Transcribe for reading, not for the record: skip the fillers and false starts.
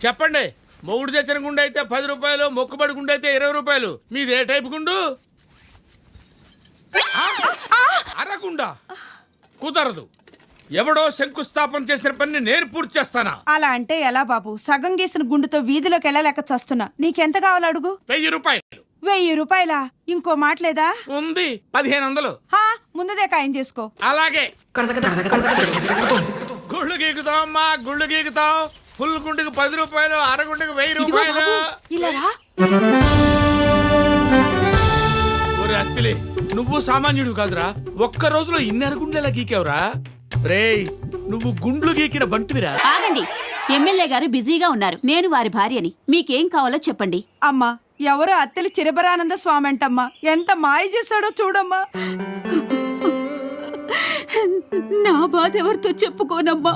చెప్పండి. మొగుడు తెచ్చిన గుండె అయితే 10 రూపాయలు, మొక్కుబడి గుండె అయితే 20 రూపాయలు. మీది ఏ టైపు గుండు? అరగుండా కుదరదు. ఎవడో శంకుస్థాపన చేసిన పని నేను పూర్తి చేస్తానా? అలా అంటే ఎలా బాబు? సగం గీసిన గుండుతో వీధిలోకి వెళ్ళలేక చస్తున్నా. నీకెంత కావాలి అడుగు? 1000 రూపాయలు. 1000 రూపాయలా? ఇంకో మాట లేదా? ఉంది 1500. ముందుదే ఖాయం చేసుకో. అలాగే. గుళ్ళు గీకుతాం అమ్మా, గుళ్ళు గీకుతాం. ఫుల్ గుండెకి 10 రూపాయలు, అరగుండెకి 1000 రూపాయలు. ఒరే అత్తిలే, నువ్వు సామాన్యుడు కాదురా. ఒక్క రోజులో ఇన్ని అరగుండెలా గీకావురా? రేయ్, నువ్వు గుండ్లు గీకిన బంటువిరా. ఆగండి. ఎమ్మెల్యే గారు బిజీగా ఉన్నారు. నేను వారి భార్యని. మీకేం కావాలో చెప్పండి. అమ్మా, ఎవరో అత్తెలు చిరబరానంద స్వామి అంటమ్మా. ఎంత మాయ చేశాడో చూడమ్మా. నా బాధ ఎవరితో చెప్పుకోనమ్మా.